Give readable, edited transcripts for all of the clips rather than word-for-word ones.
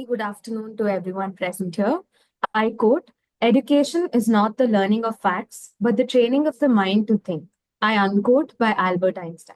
good afternoon to everyone present here. I quote, education is not the learning of facts, but the training of the mind to think. I unquote by Albert Einstein.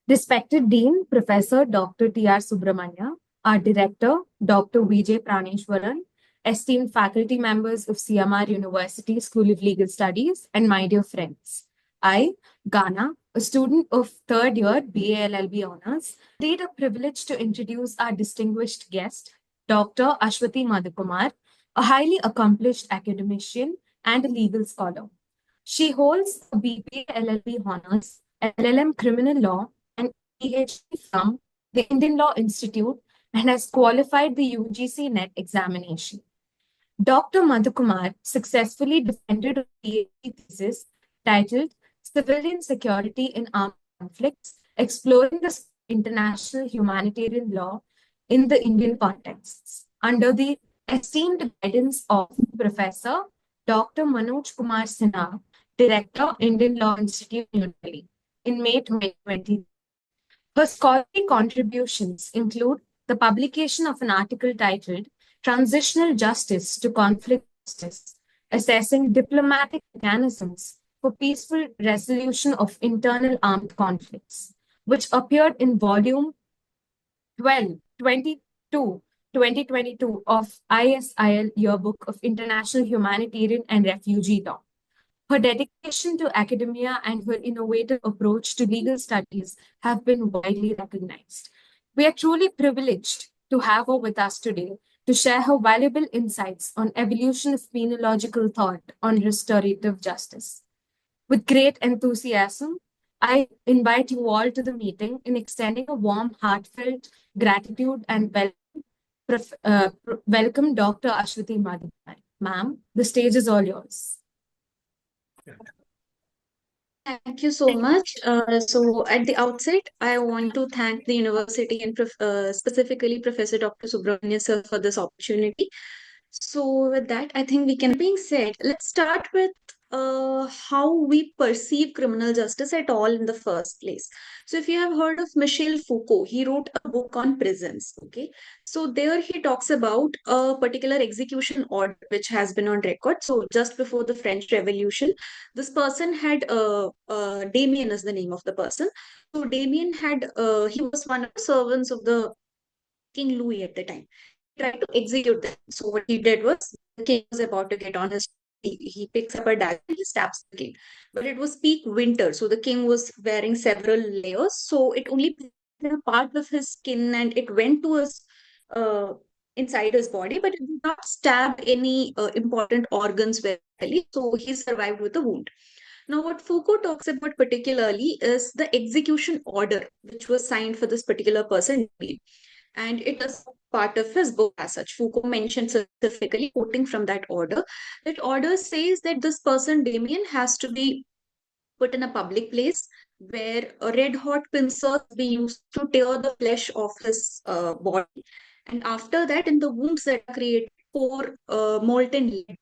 Respected Dean, Professor Dr. T.R. Subramanya, our Director, Dr. Vijay Praneshwaran, esteemed faculty members of CMR University School of Legal Studies, and my dear friends. I, Ghana, a student of third year BA LLB honors, indeed a privilege to introduce our distinguished guest, Dr. Aswathy Madhukumar, a highly accomplished academician and a legal scholar. She holds a BBA LLB honors, LLM criminal law, and PhD from the Indian Law Institute and has qualified the UGC NET examination. Dr. Madhukumar successfully defended a PhD thesis titled Civilian Security in Armed Conflicts, Exploring the International Humanitarian Law in the Indian Contexts, under the esteemed guidance of Professor Dr. Manoj Kumar Sinha, Director, Indian Law Institute, New Delhi, in May 2020. Her scholarly contributions include the publication of an article titled Transitional Justice to Conflict Justice, assessing diplomatic mechanisms for peaceful resolution of internal armed conflicts, which appeared in volume 12, 22, 2022 of ISIL Yearbook of International Humanitarian and Refugee Law. Her dedication to academia and her innovative approach to legal studies have been widely recognized. We are truly privileged to have her with us today to share her valuable insights on evolution of penological thought on restorative justice. With great enthusiasm, I invite you all to the meeting in extending a warm, heartfelt gratitude and welcome Dr. Aswathy Madhukumar. Ma'am, the stage is all yours. Thank you so much. So at the outset, I want to thank the university and specifically Professor Dr. Subramanya sir for this opportunity. So with that, I think we can. Being said, let's start with how we perceive criminal justice at all in the first place. So if you have heard of Michel Foucault, he wrote a book on prisons. Okay, so there he talks about a particular execution order which has been on record. So just before the French Revolution, this person had Damien is the name of the person. So Damien had he was one of the servants of the King Louis at the time. He tried to execute them. So what he did was the king was about to get on his he picks up a dagger and he stabs the king. But it was peak winter, so the king was wearing several layers. So it only a part of his skin and it went to his uh, inside his body, but it did not stab any important organs very well. So he survived with a wound. Now, what Foucault talks about particularly is the execution order, which was signed for this particular person. And it is part of his book as such. Foucault mentions specifically, quoting from that order, that order says that this person, Damien, has to be put in a public place where a red hot pincers be used to tear the flesh of his body. And after that, in the wounds that are created, pour molten lead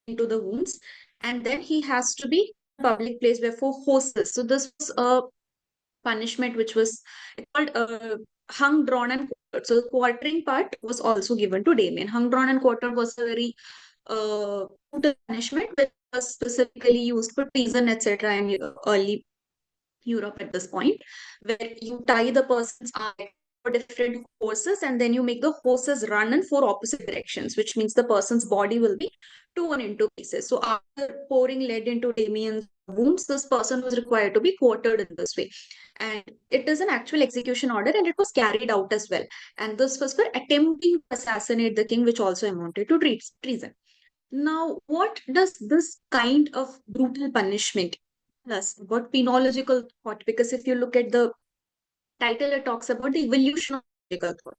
into the wounds. And then he has to be in a public place where for horses. So this was a punishment which was called hung, drawn, and quartered. So the quartering part was also given to Damien. Hung, drawn, and quartered was a very brutal punishment which was specifically used for treason, etc. in early Europe at this point, where you tie the person's eye for different horses and then you make the horses run in four opposite directions, which means the person's body will be torn into pieces. So after pouring lead into Damien's wounds, this person was required to be quartered in this way. And it is an actual execution order and it was carried out as well. And this was for attempting to assassinate the king, which also amounted to treason. Now, what does this kind of brutal punishment us about penological thought? Because if you look at the title, it talks about the evolution of penological thought.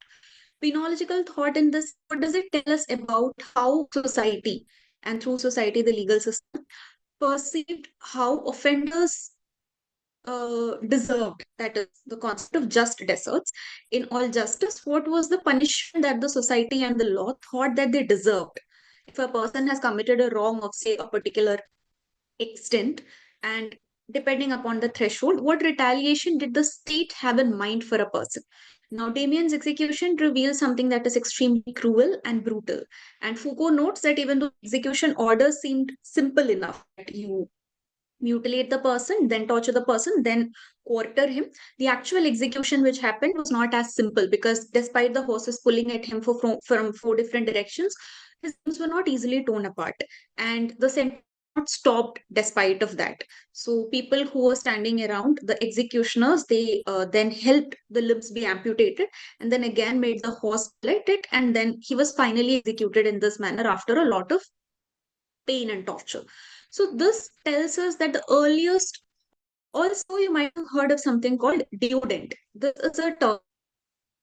Penological thought in this, what does it tell us about how society and through society, the legal system perceived how offenders deserved, that is the concept of just deserts. In all justice, what was the punishment that the society and the law thought that they deserved? If a person has committed a wrong of, say, a particular extent, and depending upon the threshold, what retaliation did the state have in mind for a person? Now, Damien's execution reveals something that is extremely cruel and brutal. And Foucault notes that even though execution orders seemed simple enough, that you mutilate the person, then torture the person, then quarter him, the actual execution which happened was not as simple, because despite the horses pulling at him from four different directions, his limbs were not easily torn apart. And the sentence not stopped despite of that. So people who were standing around the executioners, they then helped the limbs be amputated, and then again made the horse pull at it, and then he was finally executed in this manner after a lot of pain and torture. So this tells us that the earliest, also you might have heard of something called deodent. This is a term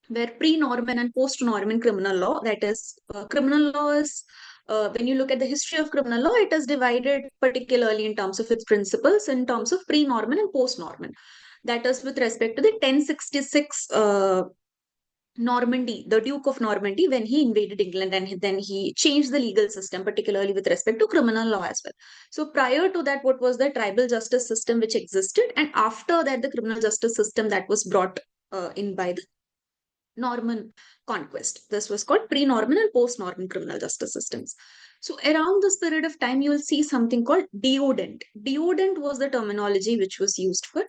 where pre-Norman and post-Norman criminal law, that is, criminal law is, when you look at the history of criminal law, it is divided particularly in terms of its principles, in terms of pre-Norman and post-Norman. That is with respect to the 1066 Normandy, the Duke of Normandy, when he invaded England, and then he changed the legal system, particularly with respect to criminal law as well. So prior to that, what was the tribal justice system which existed, and after that, the criminal justice system that was brought in by the Norman conquest. This was called pre-Norman and post-Norman criminal justice systems. So around this period of time, you will see something called deodent. Deodent was the terminology which was used for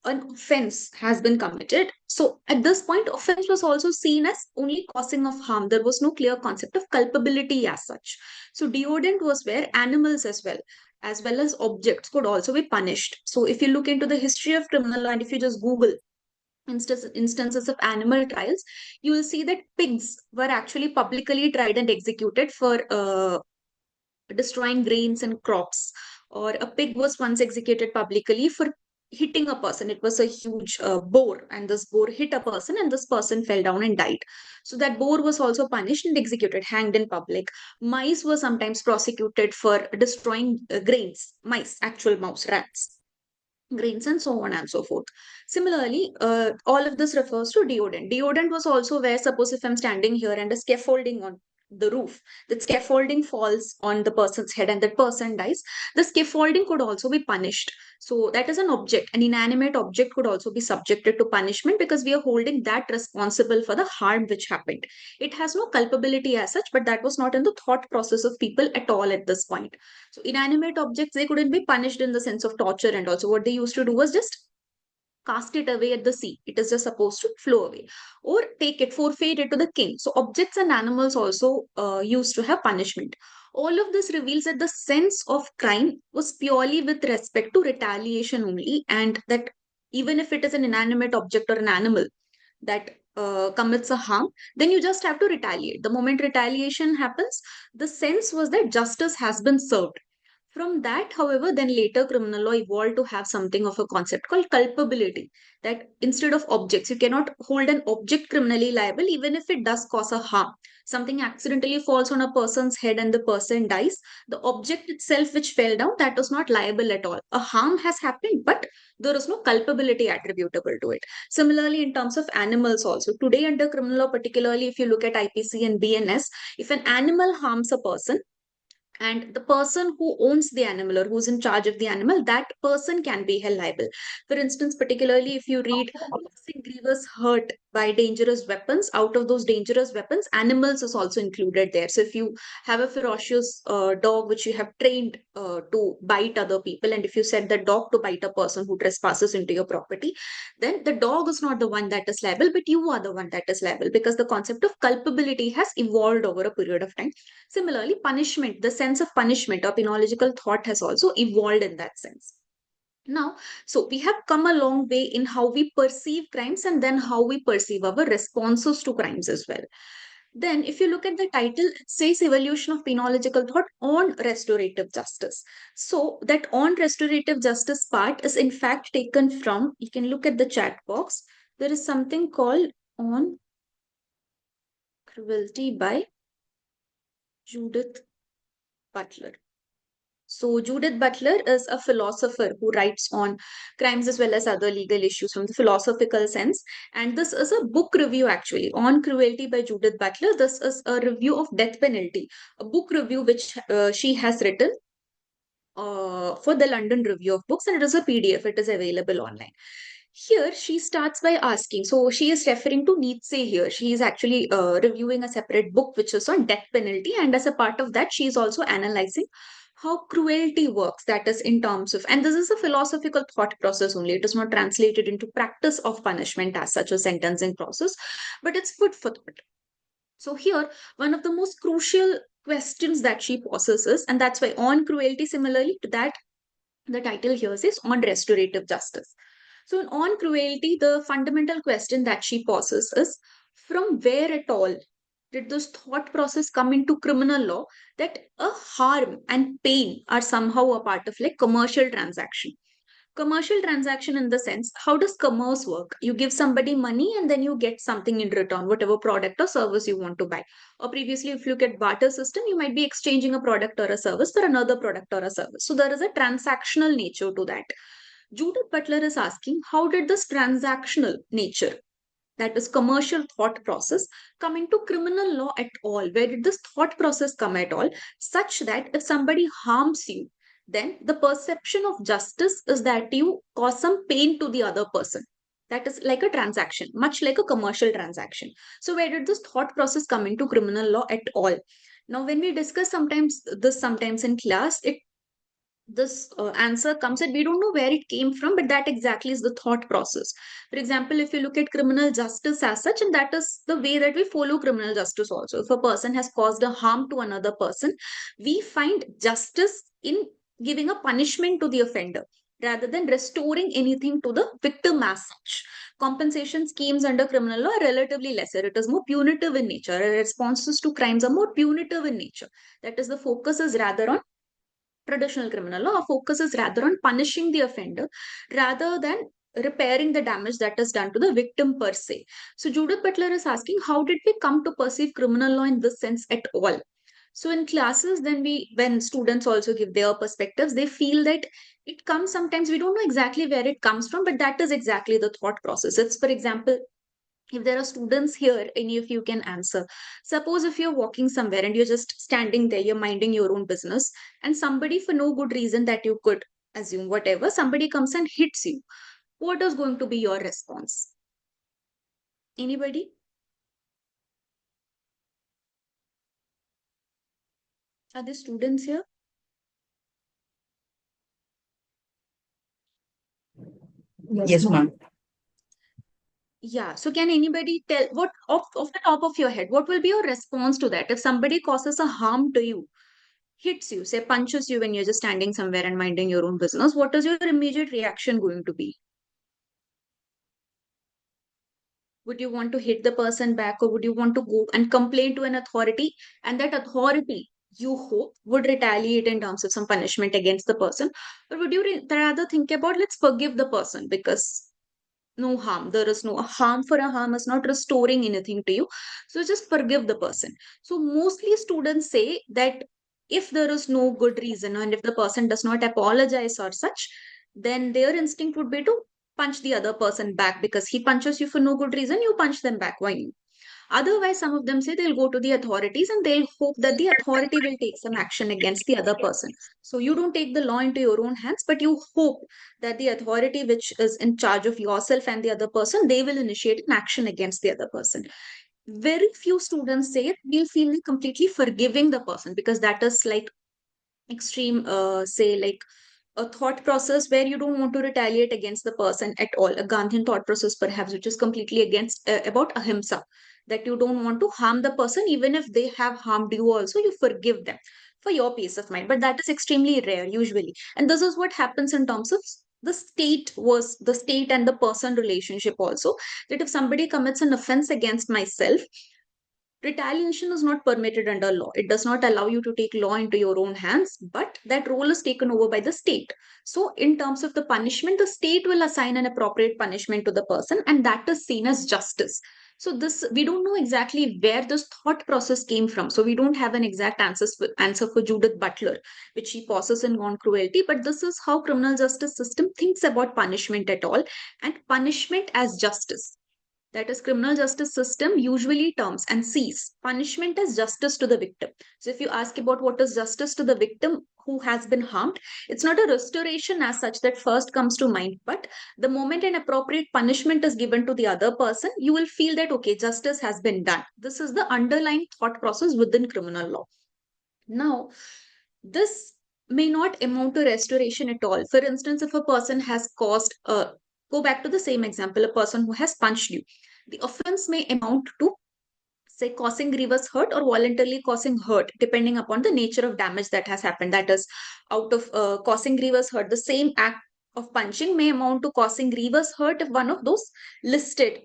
an offense has been committed. So at this point, offense was also seen as only causing of harm. There was no clear concept of culpability as such. So deodent was where animals as well as objects could also be punished. So if you look into the history of criminal law, and if you just Google instances of animal trials, you will see that pigs were actually publicly tried and executed for destroying grains and crops. Or a pig was once executed publicly for hitting a person. It was a huge boar, and this boar hit a person, and this person fell down and died. So that boar was also punished and executed, hanged in public. Mice were sometimes prosecuted for destroying grains, mice, actual mouse, rats, grains, and so on and so forth. Similarly, all of this refers to deodent. Deodent was also where, suppose if I'm standing here and a scaffolding on the roof, that scaffolding falls on the person's head and that person dies, the scaffolding could also be punished. So that is an object, an inanimate object could also be subjected to punishment, because we are holding that responsible for the harm which happened. It has no culpability as such, but that was not in the thought process of people at all at this point. So inanimate objects, they couldn't be punished in the sense of torture, and also what they used to do was just cast it away at the sea. It is just supposed to flow away, or take it, forfeit it to the king. So objects and animals also used to have punishment. All of this reveals that the sense of crime was purely with respect to retaliation only, and that even if it is an inanimate object or an animal that commits a harm, then you just have to retaliate. The moment retaliation happens, the sense was that justice has been served. From that, however, then later criminal law evolved to have something of a concept called culpability. That instead of objects, you cannot hold an object criminally liable even if it does cause a harm. Something accidentally falls on a person's head and the person dies. The object itself which fell down, that is not liable at all. A harm has happened, but there is no culpability attributable to it. Similarly, in terms of animals also, today under criminal law, particularly if you look at IPC and BNS, if an animal harms a person, and the person who owns the animal or who's in charge of the animal, that person can be held liable. For instance, particularly if you read causing grievous hurt by dangerous weapons, out of those dangerous weapons, animals is also included there. So if you have a ferocious dog which you have trained to bite other people, and if you set the dog to bite a person who trespasses into your property, then the dog is not the one that is liable, but you are the one that is liable, because the concept of culpability has evolved over a period of time. Similarly, punishment, the sense of punishment or penological thought has also evolved in that sense. Now, so we have come a long way in how we perceive crimes, and then how we perceive our responses to crimes as well. Then, if you look at the title, it says Evolution of Penological Thought on Restorative Justice. So, that on restorative justice part is in fact taken from, you can look at the chat box, there is something called On Cruelty by Judith Butler. So, Judith Butler is a philosopher who writes on crimes as well as other legal issues from the philosophical sense. And this is a book review actually on cruelty by Judith Butler. This is a review of death penalty, a book review which she has written for the London Review of Books, and it is a PDF, it is available online. Here, she starts by asking. So, she is referring to Nietzsche here. She is actually reviewing a separate book which is on death penalty. And as a part of that, she is also analyzing how cruelty works. That is, in terms of, and this is a philosophical thought process only. It is not translated into practice of punishment as such a sentencing process, but it's food for thought. So, here, one of the most crucial questions that she poses is, and that's why on cruelty, similarly to that, the title here is on restorative justice. So, on cruelty, the fundamental question that she poses is from where at all did this thought process come into criminal law that a harm and pain are somehow a part of like commercial transaction? Commercial transaction in the sense, how does commerce work? You give somebody money and then you get something in return, whatever product or service you want to buy. Or previously, if you look at barter system, you might be exchanging a product or a service for another product or a service. So there is a transactional nature to that. Judith Butler is asking, how did this transactional nature, that is commercial thought process, come into criminal law at all? Where did this thought process come at all, such that if somebody harms you, then the perception of justice is that you cause some pain to the other person? That is like a transaction, much like a commercial transaction. So where did this thought process come into criminal law at all? Now when we discuss sometimes in class, it this answer comes that we don't know where it came from, but that exactly is the thought process. For example, if you look at criminal justice as such, and that is the way that we follow criminal justice also. If a person has caused a harm to another person, we find justice in giving a punishment to the offender rather than restoring anything to the victim as such. Compensation schemes under criminal law are relatively lesser. It is more punitive in nature. Responses to crimes are more punitive in nature. That is, the focus is rather on traditional criminal law. Our focus is rather on punishing the offender rather than repairing the damage that is done to the victim per se. So Judith Butler is asking, how did we come to perceive criminal law in this sense at all? So in classes, then when students also give their perspectives, they feel that it comes sometimes, we don't know exactly where it comes from, but that is exactly the thought process. It's, for example, if there are students here, any of you can answer. Suppose if you're walking somewhere and you're just standing there, you're minding your own business, and somebody, for no good reason that you could assume, whatever, somebody comes and hits you. What is going to be your response? Anybody? Are there students here? Yes, ma'am. Yeah. So can anybody tell what off the top of your head, what will be your response to that? If somebody causes a harm to you, hits you, say punches you when you're just standing somewhere and minding your own business, what is your immediate reaction going to be? Would you want to hit the person back, or would you want to go and complain to an authority? And that authority, you hope, would retaliate in terms of some punishment against the person? Or would you rather think about, let's forgive the person because no harm, there is no harm for a harm is not restoring anything to you, so just forgive the person. So mostly students say that if there is no good reason and if the person does not apologize or such, then their instinct would be to punch the other person back, because he punches you for no good reason, you punch them back, why you? Otherwise, some of them say they'll go to the authorities and they'll hope that the authority will take some action against the other person. So you don't take the law into your own hands, but you hope that the authority which is in charge of yourself and the other person, they will initiate an action against the other person. Very few students say we'll feel like completely forgiving the person, because that is like extreme, say like a thought process where you don't want to retaliate against the person at all. A Gandhian thought process, perhaps, which is completely against about ahimsa, that you don't want to harm the person, even if they have harmed you, also, you forgive them for your peace of mind. But that is extremely rare, usually. And this is what happens in terms of the state and the person relationship also, that if somebody commits an offense against myself, retaliation is not permitted under law. It does not allow you to take law into your own hands, but that role is taken over by the state. So, in terms of the punishment, the state will assign an appropriate punishment to the person, and that is seen as justice. So, this we don't know exactly where this thought process came from. So, we don't have an exact answer for Judith Butler, which she poses in On Cruelty. But this is how criminal justice system thinks about punishment at all, and punishment as justice. That is, criminal justice system usually terms and sees punishment as justice to the victim. So if you ask about what is justice to the victim who has been harmed, it's not a restoration as such that first comes to mind, but the moment an appropriate punishment is given to the other person, you will feel that, okay, justice has been done. This is the underlying thought process within criminal law. Now, this may not amount to restoration at all. For instance, if a person has caused go back to the same example, a person who has punched you, the offense may amount to, say, causing grievous hurt or voluntarily causing hurt, depending upon the nature of damage that has happened. That is, out of causing grievous hurt, the same act of punching may amount to causing grievous hurt if one of those listed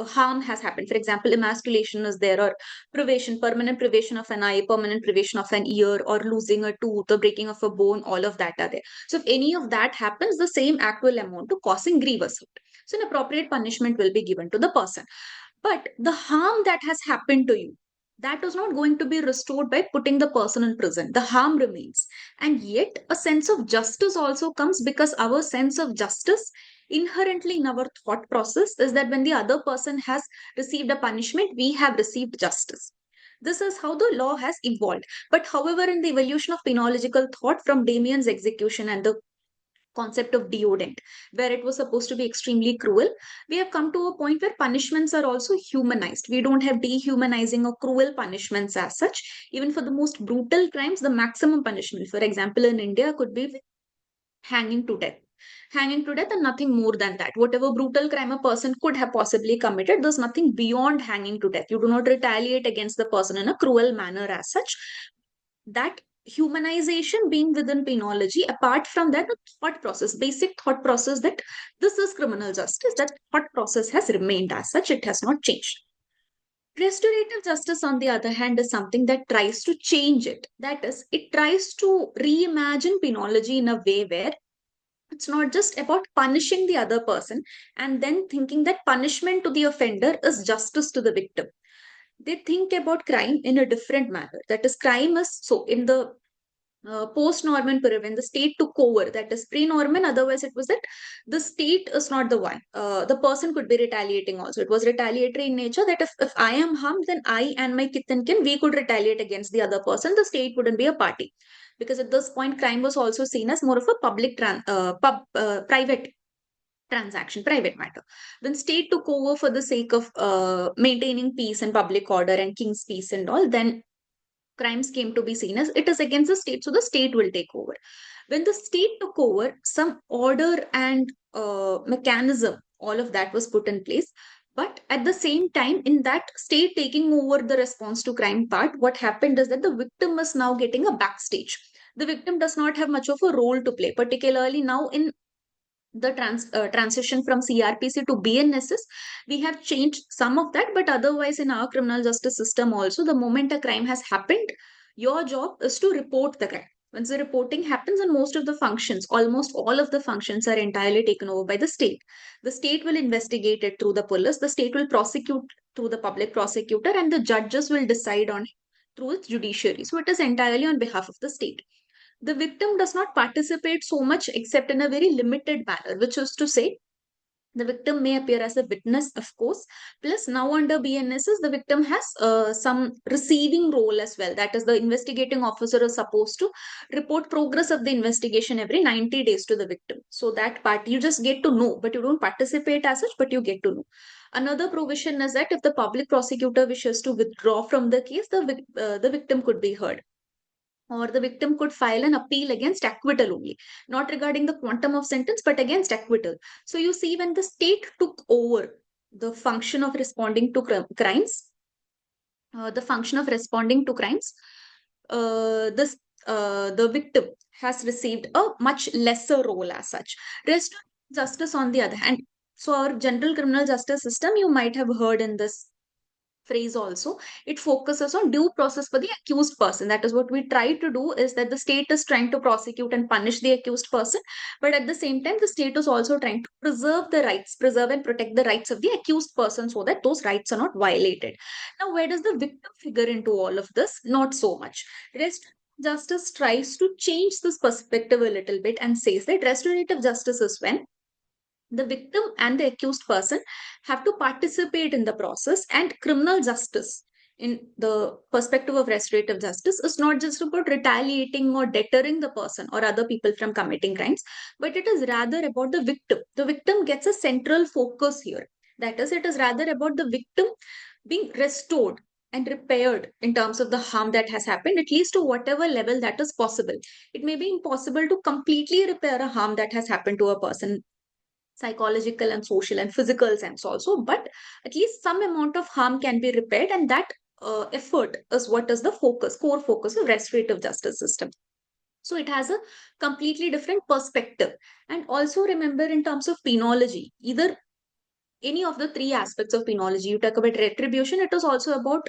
harm has happened. For example, emasculation is there, or privation, permanent privation of an eye, permanent privation of an ear, or losing a tooth, or breaking of a bone, all of that are there. So if any of that happens, the same act will amount to causing grievous hurt. So an appropriate punishment will be given to the person. But the harm that has happened to you, that is not going to be restored by putting the person in prison. The harm remains. And yet, a sense of justice also comes, because our sense of justice inherently in our thought process is that when the other person has received a punishment, we have received justice. This is how the law has evolved. But however, in the evolution of penological thought from Damien's execution and the concept of deodent, where it was supposed to be extremely cruel, we have come to a point where punishments are also humanized. We don't have dehumanizing or cruel punishments as such. Even for the most brutal crimes, the maximum punishment, for example, in India, could be hanging to death. Hanging to death and nothing more than that. Whatever brutal crime a person could have possibly committed, there's nothing beyond hanging to death. You do not retaliate against the person in a cruel manner as such. That humanization being within penology, apart from that, the thought process, basic thought process that this is criminal justice, that thought process has remained as such, it has not changed. Restorative justice, on the other hand, is something that tries to change it. That is, it tries to reimagine penology in a way where it's not just about punishing the other person and then thinking that punishment to the offender is justice to the victim. They think about crime in a different manner. That is, crime is so in the post-Norman period, when the state took over, that is pre-Norman, otherwise it was that the state is not the one. The person could be retaliating also. It was retaliatory in nature, that if I am harmed, then I and my kith and kin, we could retaliate against the other person. The state wouldn't be a party. Because at this point, crime was also seen as more of a private transaction, private matter. When state took over for the sake of maintaining peace and public order and king's peace and all, then crimes came to be seen as it is against the state, so the state will take over. When the state took over, some order and mechanism, all of that was put in place. But at the same time, in that state taking over the response to crime part, what happened is that the victim is now getting a backstage. The victim does not have much of a role to play, particularly now in the transition from CRPC to BNSS. We have changed some of that, but otherwise in our criminal justice system also, the moment a crime has happened, your job is to report the crime. Once the reporting happens, and most of the functions, almost all of the functions, are entirely taken over by the state. The state will investigate it through the police, the state will prosecute through the public prosecutor, and the judges will decide on through its judiciary. So it is entirely on behalf of the state. The victim does not participate so much except in a very limited manner, which is to say, the victim may appear as a witness, of course. Plus, now under BNSS, the victim has some receiving role as well. That is, the investigating officer is supposed to report progress of the investigation every 90 days to the victim. So that part you just get to know, but you don't participate as such, but you get to know. Another provision is that if the public prosecutor wishes to withdraw from the case, the victim could be heard, or the victim could file an appeal against acquittal only, not regarding the quantum of sentence, but against acquittal. So you see, when the state took over the function of responding to crimes, the function of responding to crimes, the victim has received a much lesser role as such. Restorative justice, on the other hand, so our general criminal justice system, you might have heard in this phrase also, it focuses on due process for the accused person. That is what we try to do, is that the state is trying to prosecute and punish the accused person, but at the same time the state is also trying to preserve and protect the rights of the accused person, so that those rights are not violated. Now, where does the victim figure into all of this? Not so much. Restorative justice tries to change this perspective a little bit and says that restorative justice is when The victim and the accused person have to participate in the process, and criminal justice, in the perspective of restorative justice, is not just about retaliating or deterring the person or other people from committing crimes, but it is rather about the victim. The victim gets a central focus here. That is, it is rather about the victim being restored and repaired in terms of the harm that has happened, at least to whatever level that is possible. It may be impossible to completely repair a harm that has happened to a person, psychological and social and physical sense also, but at least some amount of harm can be repaired, and that effort is what is the core focus of restorative justice system. So it has a completely different perspective. And also remember, in terms of penology, either any of the three aspects of penology, you talk about retribution, it is also about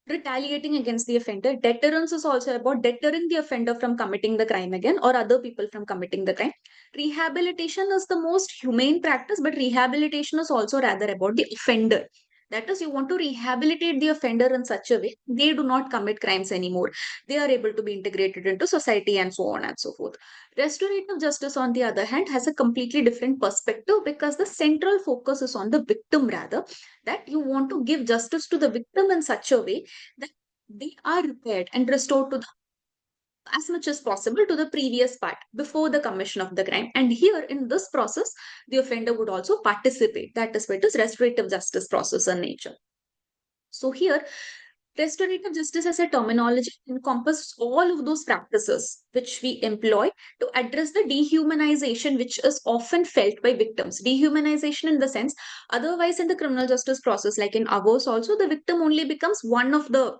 retaliating against the offender. Deterrence is also about deterring the offender from committing the crime again or other people from committing the crime. Rehabilitation is the most humane practice, but rehabilitation is also rather about the offender. That is, you want to rehabilitate the offender in such a way they do not commit crimes anymore. They are able to be integrated into society and so on and so forth. Restorative justice, on the other hand, has a completely different perspective because the central focus is on the victim, rather, that you want to give justice to the victim in such a way that they are repaired and restored to as much as possible to the previous part before the commission of the crime. And here in this process, the offender would also participate. That is why it is restorative justice process in nature. So here, restorative justice as a terminology encompasses all of those practices which we employ to address the dehumanization which is often felt by victims. Dehumanization in the sense, otherwise in the criminal justice process, like in ours also, the victim only becomes one of the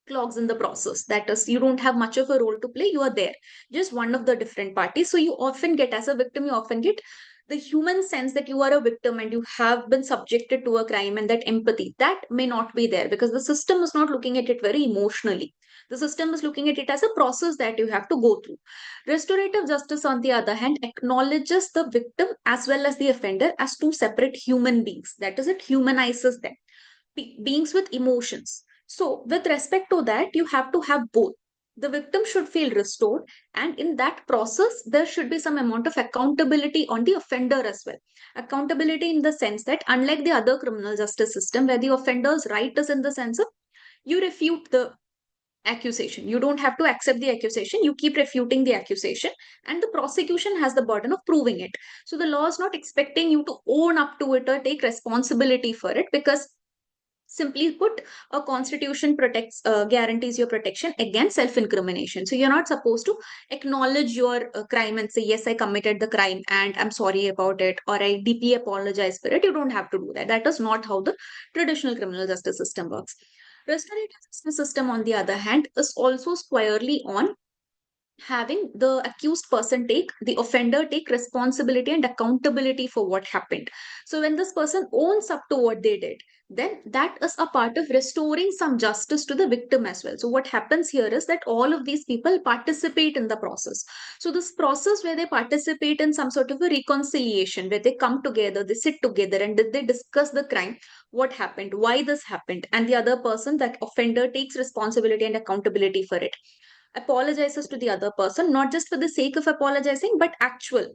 clogs in the process. That is, you don't have much of a role to play, you are there, just one of the different parties. So you often get, as a victim, you often get the human sense that you are a victim and you have been subjected to a crime, and that empathy that may not be there because the system is not looking at it very emotionally. The system is looking at it as a process that you have to go through. Restorative justice, on the other hand, acknowledges the victim as well as the offender as two separate human beings. That is, it humanizes them, beings with emotions. So, with respect to that, you have to have both. The victim should feel restored, and in that process, there should be some amount of accountability on the offender as well. Accountability in the sense that, unlike the other criminal justice system, where the offender's right is in the sense of you refute the accusation, you don't have to accept the accusation, you keep refuting the accusation, and the prosecution has the burden of proving it. So, the law is not expecting you to own up to it or take responsibility for it, because simply put, a constitution protects guarantees your protection against self-incrimination. So you're not supposed to acknowledge your crime and say, yes, I committed the crime and I'm sorry about it, or I deeply apologize for it. You don't have to do that. That is not how the traditional criminal justice system works. Restorative justice system, on the other hand, is also squarely on having the accused person take, the offender take responsibility and accountability for what happened. So when this person owns up to what they did, then that is a part of restoring some justice to the victim as well. So what happens here is that all of these people participate in the process. So this process where they participate in some sort of a reconciliation, where they come together, they sit together and they discuss the crime, what happened, why this happened, and the other person, that offender, takes responsibility and accountability for it, apologizes to the other person, not just for the sake of apologizing, but actual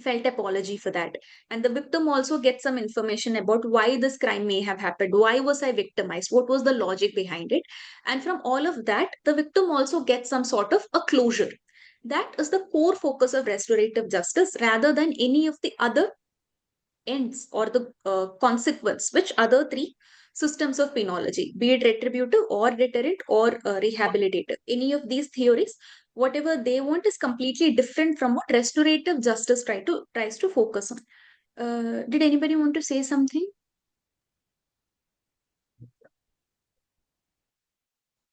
felt apology for that. And the victim also gets some information about why this crime may have happened. Why was I victimized? What was the logic behind it? And from all of that, the victim also gets some sort of a closure. That is the core focus of restorative justice rather than any of the other ends or the consequence which other three systems of penology, be it retributive or deterrent or rehabilitative, any of these theories, whatever they want is completely different from what restorative justice tries to focus on. Did anybody want to say something?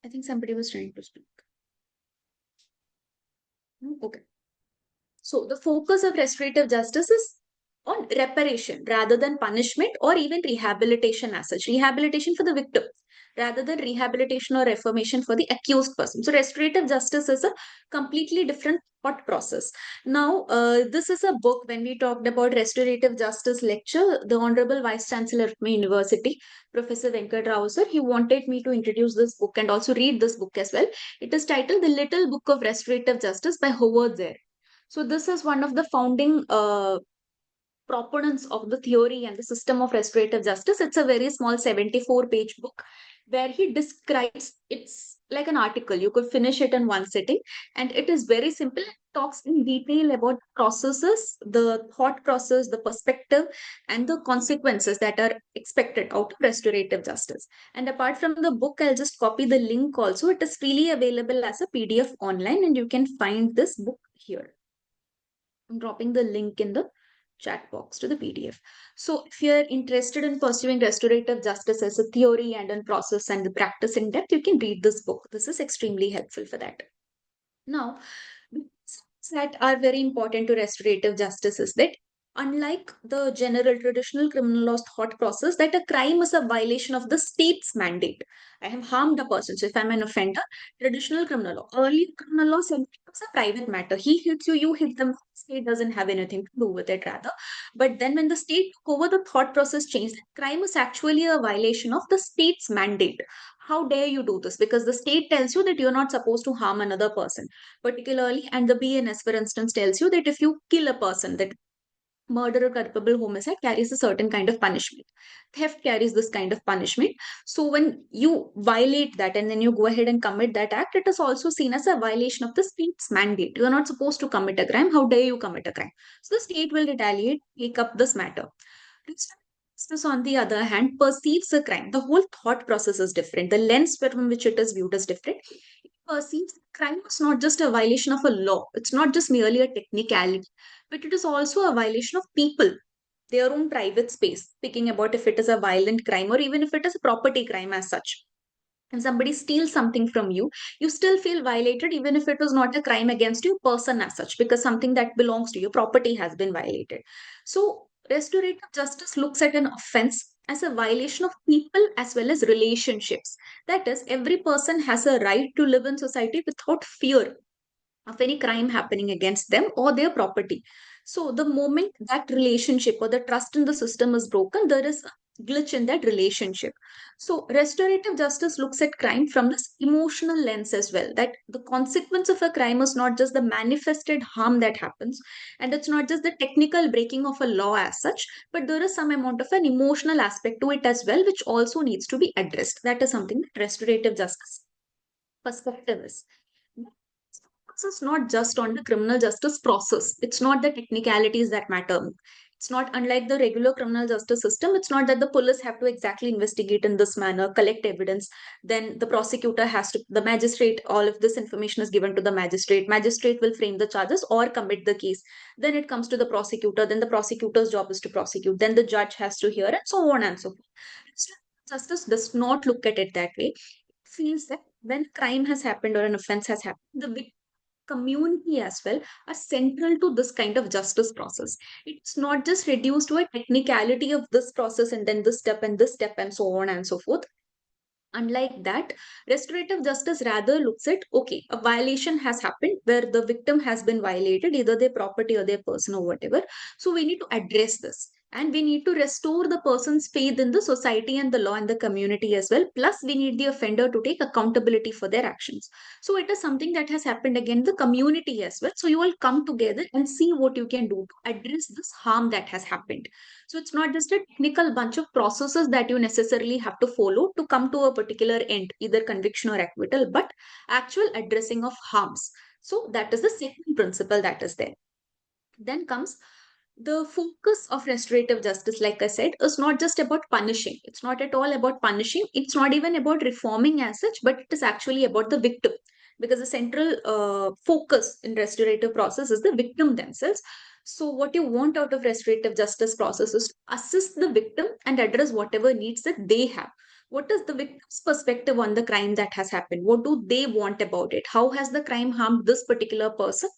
I think somebody was trying to speak. Okay. So the focus of restorative justice is on reparation rather than punishment or even rehabilitation as such. Rehabilitation for the victim rather than rehabilitation or reformation for the accused person. So restorative justice is a completely different thought process. Now, this is a book. When we talked about restorative justice lecture, the Honorable Vice Chancellor of my university, Professor Venkat Rao sir, he wanted me to introduce this book and also read this book as well. It is titled The Little Book of Restorative Justice by Howard Zare. So this is one of the founding proponents of the theory and the system of restorative justice. It's a very small 74-page book where he describes, it's like an article. You could finish it in one sitting, and it is very simple. It talks in detail about processes, the thought process, the perspective, and the consequences that are expected out of restorative justice. And apart from the book, I'll just copy the link also. It is freely available as a PDF online, and you can find this book here. I'm dropping the link in the chat box to the PDF. So if you're interested in pursuing restorative justice as a theory and in process and the practice in depth, you can read this book. This is extremely helpful for that. Now, that are very important to restorative justice is that unlike the general traditional criminal law thought process that a crime is a violation of the state's mandate. I have harmed a person. So if I'm an offender, traditional criminal law, early criminal law said it was a private matter. He hits you, you hit them. State doesn't have anything to do with it rather. But then when the state took over, the thought process changed. Crime is actually a violation of the state's mandate. How dare you do this? Because the state tells you that you're not supposed to harm another person particularly, and the BNS, for instance, tells you that if you kill a person, that murder or culpable homicide carries a certain kind of punishment. Theft carries this kind of punishment. So when you violate that and then you go ahead and commit that act, it is also seen as a violation of the state's mandate. You are not supposed to commit a crime. How dare you commit a crime? So the state will retaliate, take up this matter. Justice, on the other hand, perceives a crime. The whole thought process is different. The lens from which it is viewed is different. It perceives crime is not just a violation of a law. It's not just merely a technicality, but it is also a violation of people, their own private space. Speaking about if it is a violent crime or even if it is a property crime as such, and somebody steals something from you, you still feel violated even if it was not a crime against you person as such, because something that belongs to your property has been violated. So restorative justice looks at an offense as a violation of people as well as relationships. That is, every person has a right to live in society without fear of any crime happening against them or their property. So, the moment that relationship or the trust in the system is broken, there is a glitch in that relationship. So, restorative justice looks at crime from this emotional lens as well. That the consequence of a crime is not just the manifested harm that happens, and it's not just the technical breaking of a law as such, but there is some amount of an emotional aspect to it as well, which also needs to be addressed. That is something that restorative justice perspective is. Focus is not just on the criminal justice process. It's not the technicalities that matter. It's not unlike the regular criminal justice system. It's not that the police have to exactly investigate in this manner, collect evidence. Then the prosecutor has to, the magistrate, all of this information is given to the magistrate. Magistrate will frame the charges or commit the case. Then it comes to the prosecutor. Then the prosecutor's job is to prosecute. Then the judge has to hear, and so on and so forth. Justice does not look at it that way. It feels that when crime has happened or an offense has happened, the community as well are central to this kind of justice process. It's not just reduced to a technicality of this process and then this step and so on and so forth. Unlike that, restorative justice rather looks at okay, a violation has happened where the victim has been violated, either their property or their person or whatever. So we need to address this and we need to restore the person's faith in the society and the law and the community as well. Plus, we need the offender to take accountability for their actions. So it is something that has happened again in the community as well. So you all come together and see what you can do to address this harm that has happened. So it's not just a technical bunch of processes that you necessarily have to follow to come to a particular end, either conviction or acquittal, but actual addressing of harms. So that is the second principle that is there. Then comes the focus of restorative justice, like I said, is not just about punishing. It's not at all about punishing. It's not even about reforming as such, but it is actually about the victim. Because the central focus in restorative process is the victim themselves. So what you want out of restorative justice process is to assist the victim and address whatever needs that they have. What is the victim's perspective on the crime that has happened? What do they want about it? How has the crime harmed this particular person?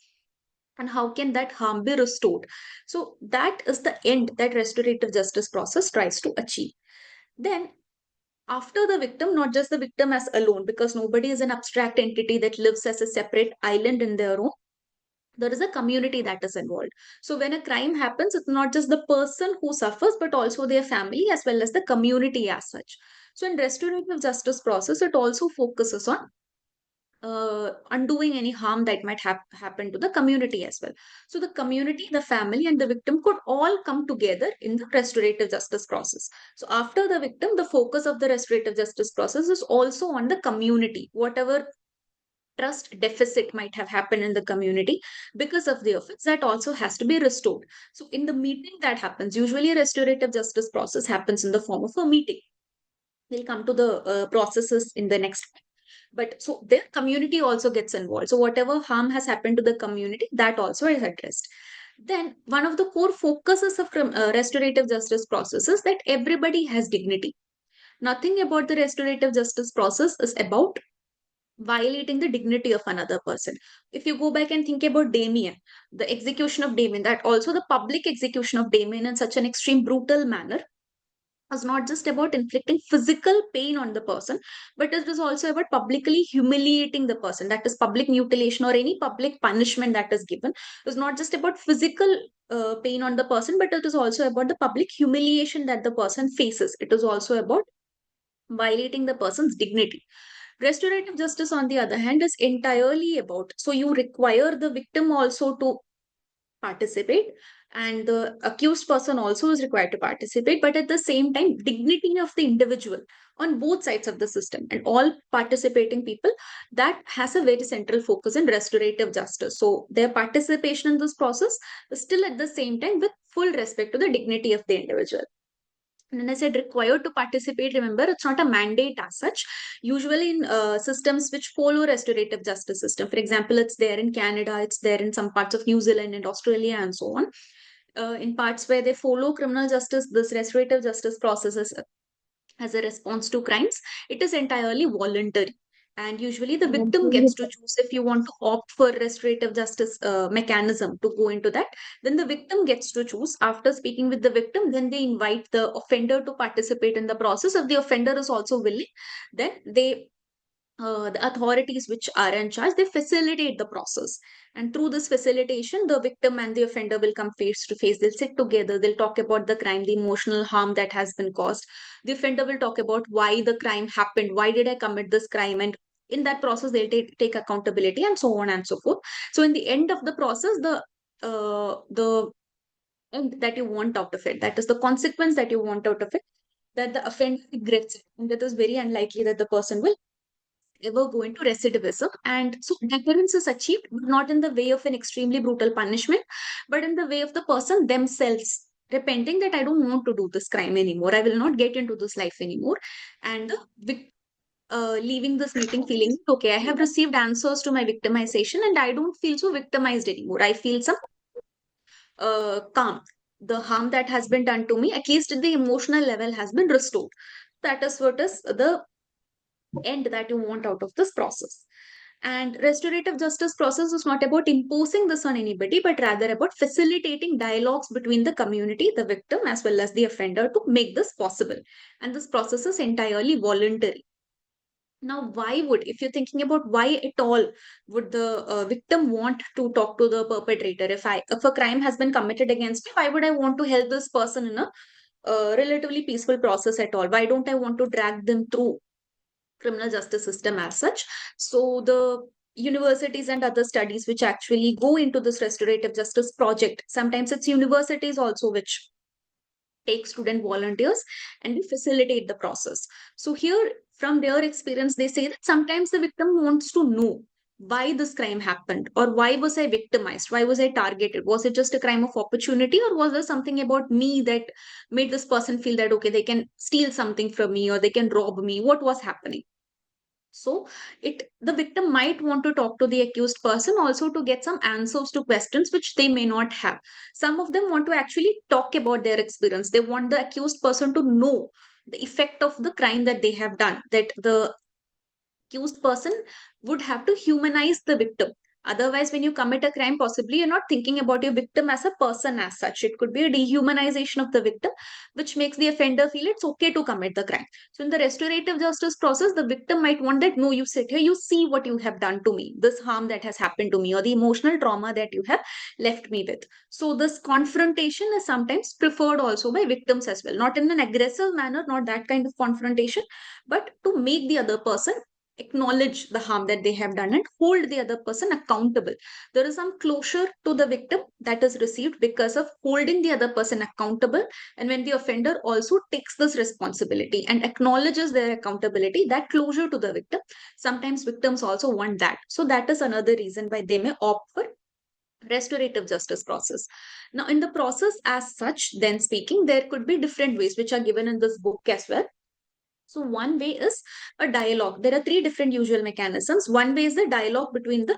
And how can that harm be restored? So that is the end that restorative justice process tries to achieve. Then after the victim, not just the victim as alone, because nobody is an abstract entity that lives as a separate island in their own. There is a community that is involved. So when a crime happens, it's not just the person who suffers, but also their family as well as the community as such. So in restorative justice process, it also focuses on undoing any harm that might happen to the community as well. So the community, the family, and the victim could all come together in the restorative justice process. So after the victim, the focus of the restorative justice process is also on the community. Whatever trust deficit might have happened in the community because of the offense, that also has to be restored. So in the meeting that happens, usually a restorative justice process happens in the form of a meeting. We'll come to the processes in the next. But so their community also gets involved. So whatever harm has happened to the community, that also is addressed. Then one of the core focuses of restorative justice process is that everybody has dignity. Nothing about the restorative justice process is about violating the dignity of another person. If you go back and think about Damien, the execution of Damien, that also the public execution of Damien in such an extreme brutal manner was not just about inflicting physical pain on the person, but it was also about publicly humiliating the person. That is public mutilation or any public punishment that is given. It was not just about physical pain on the person, but it is also about the public humiliation that the person faces. It is also about violating the person's dignity. Restorative justice, on the other hand, is entirely about, so you require the victim also to participate, and the accused person also is required to participate, but at the same time dignity of the individual on both sides of the system and all participating people, that has a very central focus in restorative justice. So their participation in this process is still at the same time with full respect to the dignity of the individual. And when I said required to participate, remember, it's not a mandate as such. Usually in systems which follow restorative justice system, for example, it's there in Canada, it's there in some parts of New Zealand and Australia and so on. In parts where they follow criminal justice, this restorative justice process is as a response to crimes, it is entirely voluntary. And usually the victim gets to choose if you want to opt for restorative justice mechanism to go into that. Then the victim gets to choose. After speaking with the victim, then they invite the offender to participate in the process. If the offender is also willing, then the authorities which are in charge, they facilitate the process. And through this facilitation, the victim and the offender will come face to face. They'll sit together, they'll talk about the crime, the emotional harm that has been caused. The offender will talk about why the crime happened, why did I commit this crime, and in that process they'll take accountability and so on and so forth. So in the end of the process, the end that you want out of it, that is the consequence that you want out of it, that the offender regrets it, and it is very unlikely that the person will ever go into recidivism. And so deterrence is achieved, but not in the way of an extremely brutal punishment, but in the way of the person themselves repenting that I don't want to do this crime anymore. I will not get into this life anymore. And leaving this meeting feeling, okay, I have received answers to my victimization and I don't feel so victimized anymore. I feel some calm. The harm that has been done to me, at least at the emotional level, has been restored. That is what is the end that you want out of this process. And restorative justice process is not about imposing this on anybody, but rather about facilitating dialogues between the community, the victim, as well as the offender to make this possible. And this process is entirely voluntary. Now, why would, if you're thinking about why at all would the victim want to talk to the perpetrator? If a crime has been committed against me, why would I want to help this person in a relatively peaceful process at all? Why don't I want to drag them through criminal justice system as such? So the universities and other studies which actually go into this restorative justice project, sometimes it's universities also which take student volunteers and we facilitate the process. So here, from their experience, they say that sometimes the victim wants to know why this crime happened, or why was I victimized, why was I targeted, was it just a crime of opportunity, or was there something about me that made this person feel that okay, they can steal something from me or they can rob me, what was happening? So the victim might want to talk to the accused person also to get some answers to questions which they may not have. Some of them want to actually talk about their experience. They want the accused person to know the effect of the crime that they have done, that the accused person would have to humanize the victim. Otherwise, when you commit a crime, possibly you're not thinking about your victim as a person as such. It could be a dehumanization of the victim, which makes the offender feel it's okay to commit the crime. So, in the restorative justice process, the victim might want that no, you sit here, you see what you have done to me, this harm that has happened to me, or the emotional trauma that you have left me with. So, this confrontation is sometimes preferred also by victims as well, not in an aggressive manner, not that kind of confrontation, but to make the other person acknowledge the harm that they have done and hold the other person accountable. There is some closure to the victim that is received because of holding the other person accountable. And when the offender also takes this responsibility and acknowledges their accountability, that closure to the victim, sometimes victims also want that. So that is another reason why they may opt for restorative justice process. Now, in the process as such, then speaking, there could be different ways which are given in this book as well. So one way is a dialogue. There are three different usual mechanisms. One way is the dialogue between the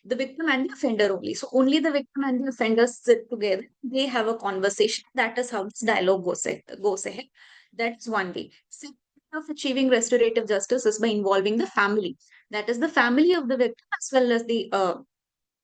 victim and the offender only. So only the victim and the offender sit together. They have a conversation. That is how this dialogue goes ahead. That's one way. Second way of achieving restorative justice is by involving the family. That is the family of the victim as well as the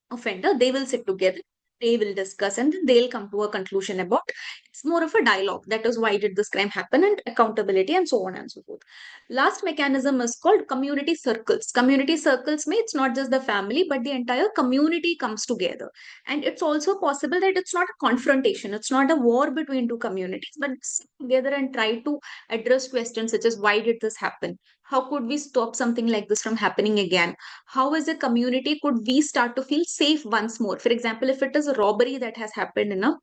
offender. They will sit together, they will discuss, and then they'll come to a conclusion about it's more of a dialogue. That is, why did this crime happen, and accountability, and so on and so forth. Last mechanism is called community circles. Community circles means it's not just the family, but the entire community comes together. And it's also possible that it's not a confrontation, it's not a war between two communities, but sit together and try to address questions such as why did this happen? How could we stop something like this from happening again? How as a community could we start to feel safe once more? For example, if it is a robbery that has happened in a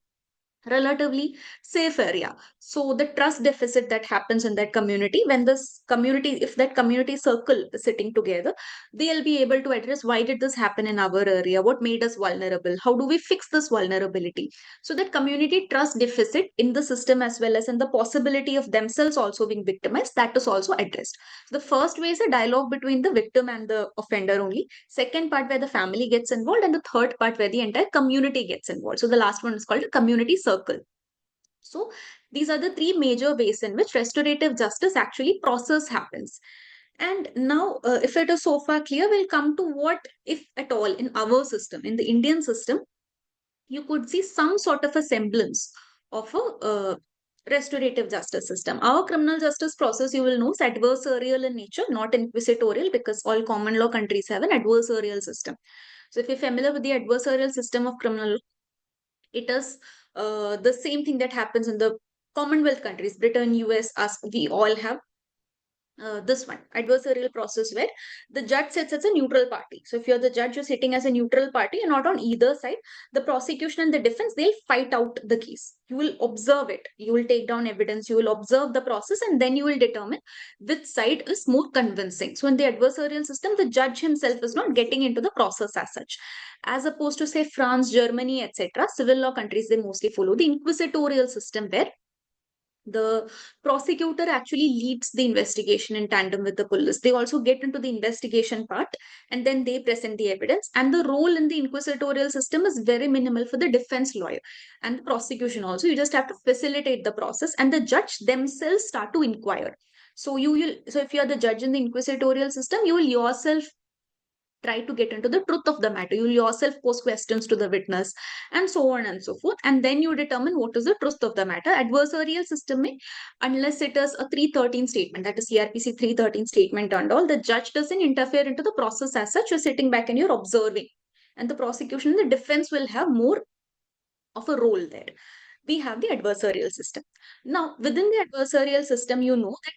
relatively safe area, so the trust deficit that happens in that community, when this community, if that community circle is sitting together, they'll be able to address why did this happen in our area, what made us vulnerable, how do we fix this vulnerability. So that community trust deficit in the system as well as in the possibility of themselves also being victimized, that is also addressed. So the first way is a dialogue between the victim and the offender only. Second part where the family gets involved, and the third part where the entire community gets involved. So the last one is called a community circle. So these are the three major ways in which restorative justice actually process happens. And now, if it is so far clear, we'll come to what, if at all, in our system, in the Indian system, you could see some sort of a semblance of a restorative justice system. Our criminal justice process, you will know, is adversarial in nature, not inquisitorial, because all common law countries have an adversarial system. So if you're familiar with the adversarial system of criminal law, it is the same thing that happens in the Commonwealth countries, Britain, US, us, we all have this one, adversarial process, where the judge sits as a neutral party. So if you're the judge, you're sitting as a neutral party, and not on either side. The prosecution and the defense, they'll fight out the case. You will observe it, you will take down evidence, you will observe the process, and then you will determine which side is more convincing. So in the adversarial system, the judge himself is not getting into the process as such. As opposed to, say, France, Germany, etc., civil law countries, they mostly follow the inquisitorial system, where the prosecutor actually leads the investigation in tandem with the police. They also get into the investigation part, and then they present the evidence. And the role in the inquisitorial system is very minimal for the defense lawyer and the prosecution also. You just have to facilitate the process, and the judge themselves start to inquire. So so if you are the judge in the inquisitorial system, you will yourself try to get into the truth of the matter. You yourself pose questions to the witness, and so on and so forth. And then you determine what is the truth of the matter. Adversarial system, unless it is a 313 statement, that is CRPC 313 statement and all, the judge doesn't interfere into the process as such. You're sitting back and you're observing. And the prosecution and the defense will have more of a role there. We have the adversarial system. Now, within the adversarial system, you know that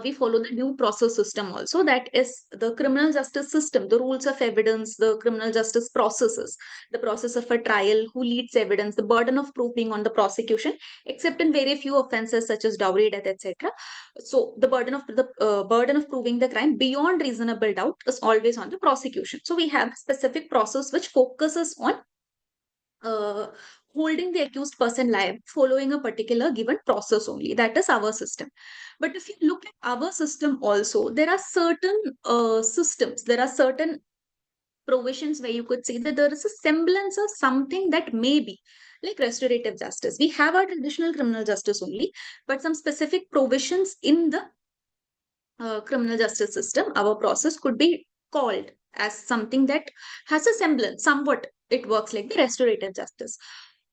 we follow the due process system also. That is the criminal justice system, the rules of evidence, the criminal justice processes, the process of a trial, who leads evidence, the burden of proof being on the prosecution, except in very few offenses such as dowry, death, etc. So the burden of proving the crime beyond reasonable doubt is always on the prosecution. So we have a specific process which focuses on uh, holding the accused person liable following a particular given process only. That is our system. But if you look at our system also, there are certain systems, there are certain provisions where you could say that there is a semblance of something that may be like restorative justice. We have our traditional criminal justice only, but some specific provisions in the criminal justice system, our process could be called as something that has a semblance, somewhat it works like the restorative justice.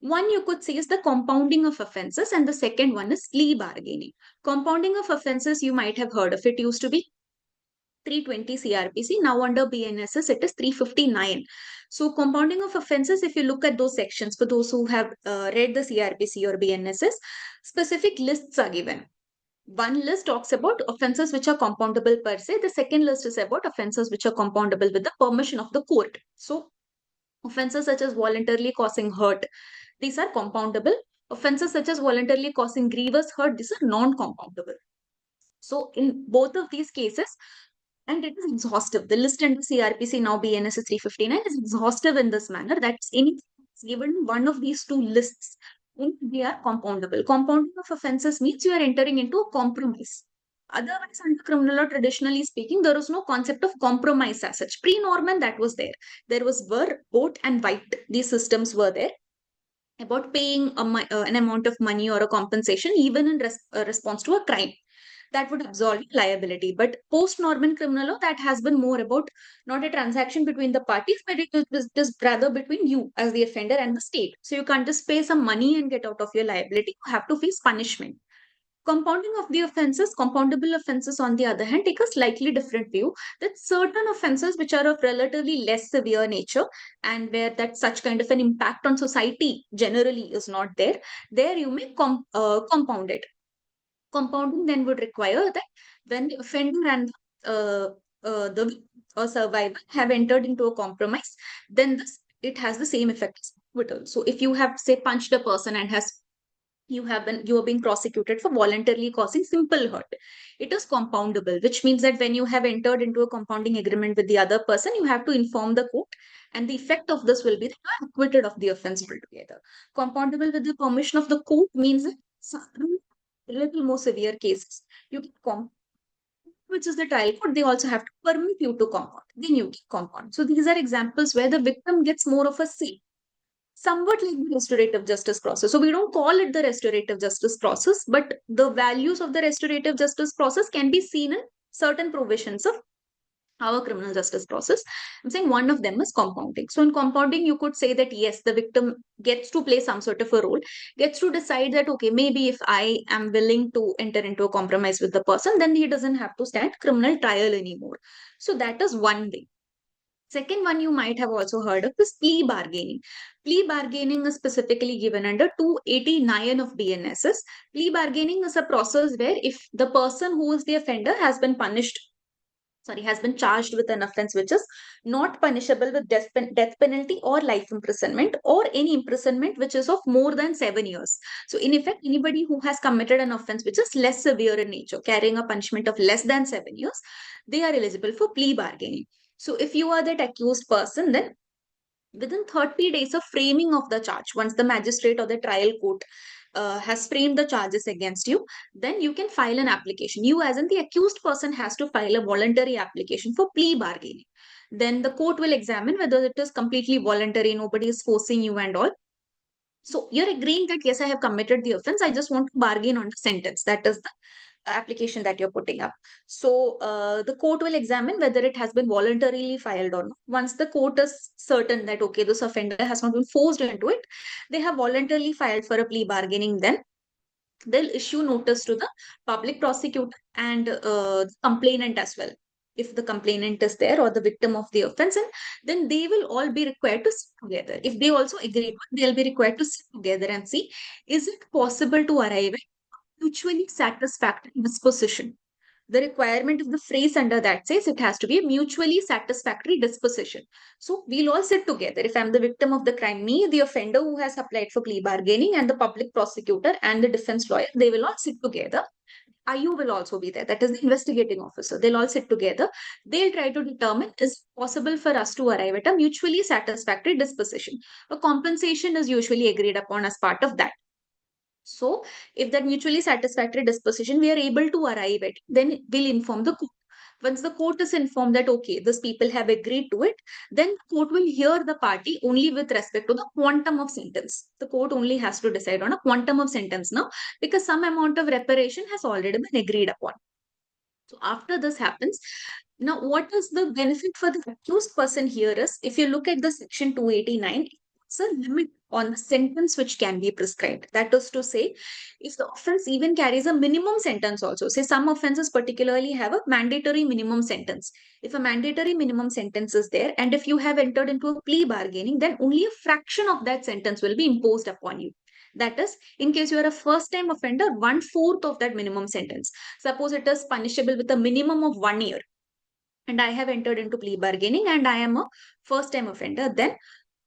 One you could say is the compounding of offenses, and the second one is plea bargaining. Compounding of offenses, you might have heard of it, used to be 320 CRPC. Now under BNSS, it is 359. So compounding of offenses, if you look at those sections, for those who have read the CRPC or BNSS, specific lists are given. One list talks about offenses which are compoundable per se. The second list is about offenses which are compoundable with the permission of the court. So offenses such as voluntarily causing hurt, these are compoundable. Offenses such as voluntarily causing grievous hurt, these are non-compoundable. So in both of these cases, and it is exhaustive. The list under CRPC, now BNS 359, is exhaustive in this manner. That's any given one of these two lists, they are compoundable. Compounding of offenses means you are entering into a compromise. Otherwise, under criminal law, traditionally speaking, there was no concept of compromise as such. Pre-Norman, that was there. There was Burr, Boat, and White. These systems were there about paying an amount of money or a compensation, even in response to a crime that would absolve liability. But post-Norman criminal law, that has been more about not a transaction between the parties, but it is rather between you as the offender and the state. So you can't just pay some money and get out of your liability. You have to face punishment. Compounding of the offenses, compoundable offenses, on the other hand, take a slightly different view that certain offenses which are of relatively less severe nature and where that such kind of an impact on society generally is not there, there you may compound it. Compounding then would require that when the offender and the survivor have entered into a compromise, then it has the same effect as acquittal. So if you have, say, punched a person and you are being prosecuted for voluntarily causing simple hurt, it is compoundable, which means that when you have entered into a compounding agreement with the other person, you have to inform the court, and the effect of this will be that you are acquitted of the offense altogether. Compoundable with the permission of the court means that a little more severe cases, you can which is the trial court, they also have to permit you to compound. Then you can compound. So these are examples where the victim gets more of a say, somewhat like the restorative justice process. So we don't call it the restorative justice process, but the values of the restorative justice process can be seen in certain provisions of our criminal justice process. I'm saying one of them is compounding. So in compounding, you could say that yes, the victim gets to play some sort of a role, gets to decide that, okay, maybe if I am willing to enter into a compromise with the person, then he doesn't have to stand criminal trial anymore. So that is one way. Second one you might have also heard of is plea bargaining. Plea bargaining is specifically given under 289 of BNSS. Plea bargaining is a process where if the person who is the offender has been charged with an offense which is not punishable with death penalty or life imprisonment, or any imprisonment which is of more than 7 years. So in effect, anybody who has committed an offense which is less severe in nature, carrying a punishment of less than 7 years, they are eligible for plea bargaining. So if you are that accused person, then within 30 days of framing of the charge, once the magistrate or the trial court has framed the charges against you, then you can file an application. You, as in the accused person, has to file a voluntary application for plea bargaining. Then the court will examine whether it is completely voluntary, nobody is forcing you and all. So you're agreeing that, yes, I have committed the offense, I just want to bargain on the sentence. That is the application that you're putting up. So the court will examine whether it has been voluntarily filed or not. Once the court is certain that, okay, this offender has not been forced into it, they have voluntarily filed for a plea bargaining, then they'll issue notice to the public prosecutor and the complainant as well, if the complainant is there, or the victim of the offense, and then they will all be required to sit together. If they also agree, they'll be required to sit together and see, is it possible to arrive at mutually satisfactory disposition. The requirement of the phrase under that says it has to be a mutually satisfactory disposition. So we'll all sit together. If I'm the victim of the crime, me, the offender who has applied for plea bargaining, and the public prosecutor and the defense lawyer, they will all sit together. IU will also be there, that is the investigating officer. They'll all sit together. They'll try to determine, is it possible for us to arrive at a mutually satisfactory disposition. A compensation is usually agreed upon as part of that. So, if that mutually satisfactory disposition we are able to arrive at, then we'll inform the court. Once the court is informed that, okay, these people have agreed to it, then the court will hear the party only with respect to the quantum of sentence. The court only has to decide on a quantum of sentence now, because some amount of reparation has already been agreed upon. So after this happens, now what is the benefit for the accused person here is, if you look at the section 289, it's a limit on the sentence which can be prescribed. That is to say, if the offense even carries a minimum sentence also, say some offenses particularly have a mandatory minimum sentence. If a mandatory minimum sentence is there, and if you have entered into a plea bargaining, then only a fraction of that sentence will be imposed upon you. That is, in case you are a first time offender, 1/4 of that minimum sentence. Suppose it is punishable with a minimum of 1 year, and I have entered into plea bargaining and I am a first time offender, then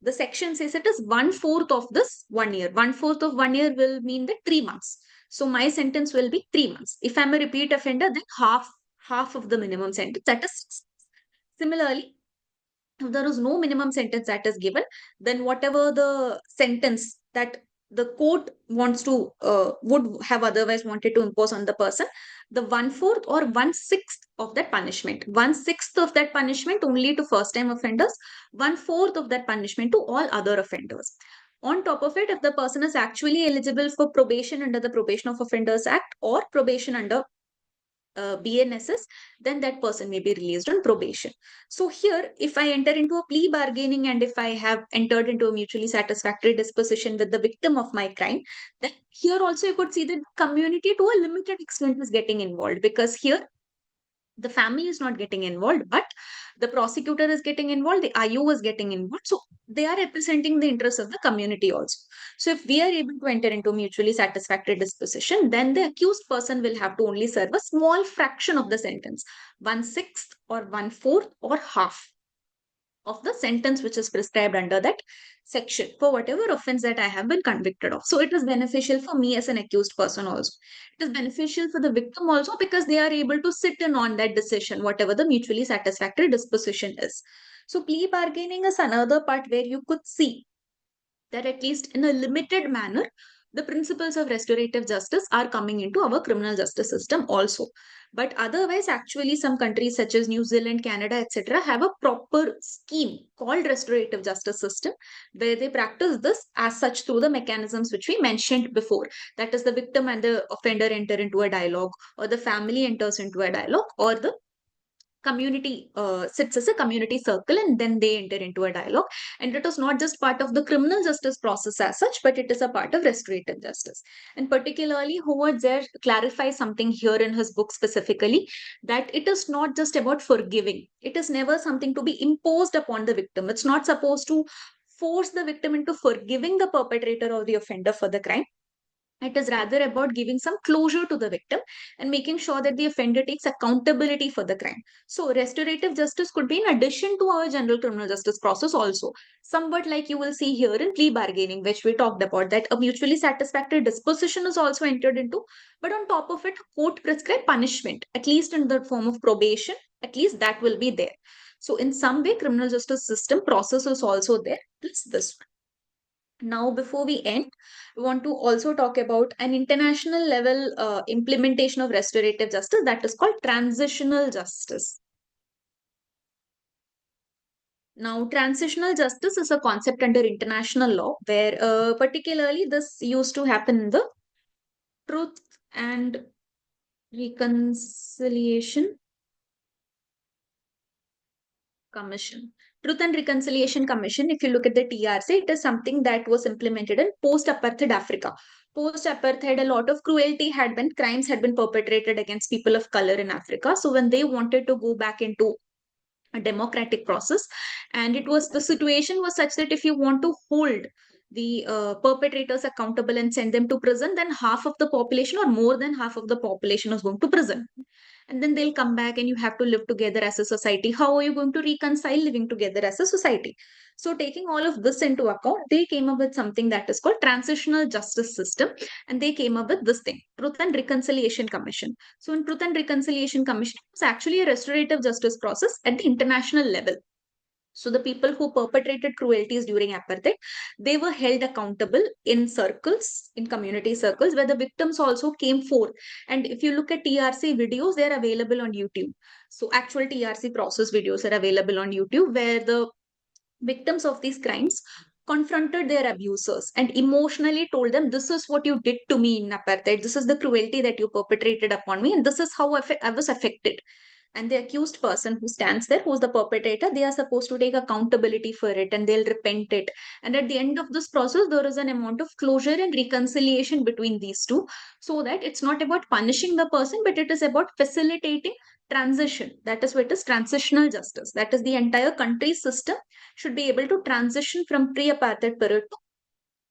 the section says it is 1/4 of this 1 year. 1/4 of 1 year will mean that 3 months. So my sentence will be 3 months. If I'm a repeat offender, then half of the minimum sentence, that is 6 months. Similarly, if there is no minimum sentence that is given, then whatever the sentence that the court wants to would have otherwise wanted to impose on the person, the 1/4 or 1/6 of that punishment, 1/6 of that punishment only to first time offenders, 1/4 of that punishment to all other offenders. On top of it, if the person is actually eligible for probation under the Probation of Offenders Act or probation under BNSS, then that person may be released on probation. So here, if I enter into a plea bargaining and if I have entered into a mutually satisfactory disposition with the victim of my crime, then here also you could see that community to a limited extent is getting involved, because here the family is not getting involved, but the prosecutor is getting involved, the IO is getting involved. So they are representing the interests of the community also. So if we are able to enter into mutually satisfactory disposition, then the accused person will have to only serve a small fraction of the sentence, 1/6 or 1/4 or half of the sentence which is prescribed under that section for whatever offense that I have been convicted of. So it is beneficial for me as an accused person also. It is beneficial for the victim also, because they are able to sit in on that decision, whatever the mutually satisfactory disposition is. So plea bargaining is another part where you could see that at least in a limited manner, the principles of restorative justice are coming into our criminal justice system also. But otherwise, actually, some countries such as New Zealand, Canada, etc., have a proper scheme called restorative justice system, where they practice this as such through the mechanisms which we mentioned before. That is, the victim and the offender enter into a dialogue, or the family enters into a dialogue, or the community sits as a community circle and then they enter into a dialogue. And it is not just part of the criminal justice process as such, but it is a part of restorative justice. And particularly, Howard Zare clarifies something here in his book specifically, that it is not just about forgiving. It is never something to be imposed upon the victim. It's not supposed to force the victim into forgiving the perpetrator or the offender for the crime. It is rather about giving some closure to the victim and making sure that the offender takes accountability for the crime. So, restorative justice could be in addition to our general criminal justice process also. Somewhat like you will see here in plea bargaining, which we talked about, that a mutually satisfactory disposition is also entered into. But on top of it, court prescribed punishment, at least in the form of probation, at least that will be there. So, in some way, criminal justice system process is also there, plus this one. Now, before we end, we want to also talk about an international level implementation of restorative justice that is called transitional justice. Now, transitional justice is a concept under international law where particularly this used to happen in the Truth and Reconciliation Commission. Truth and Reconciliation Commission, if you look at the TRC, it is something that was implemented in post-apartheid Africa. Post-apartheid, a lot of crimes had been perpetrated against people of color in Africa. So when they wanted to go back into a democratic process, and the situation was such that if you want to hold the perpetrators accountable and send them to prison, then half of the population or more than half of the population is going to prison, and then they'll come back and you have to live together as a society. How are you going to reconcile living together as a society? So taking all of this into account, they came up with something that is called transitional justice system, and they came up with this thing, Truth and Reconciliation Commission. So in Truth and Reconciliation Commission, it's actually a restorative justice process at the international level. So the people who perpetrated cruelties during apartheid, they were held accountable in circles, in community circles, where the victims also came forth. And if you look at TRC videos, they're available on YouTube. So actual TRC process videos are available on YouTube, where the victims of these crimes confronted their abusers and emotionally told them, this is what you did to me in apartheid, this is the cruelty that you perpetrated upon me, and this is how I was affected. And the accused person who stands there, who's the perpetrator, they are supposed to take accountability for it and they'll repent it. And at the end of this process, there is an amount of closure and reconciliation between these two, so that it's not about punishing the person, but it is about facilitating transition. That is what is transitional justice. That is, the entire country's system should be able to transition from pre-apartheid period to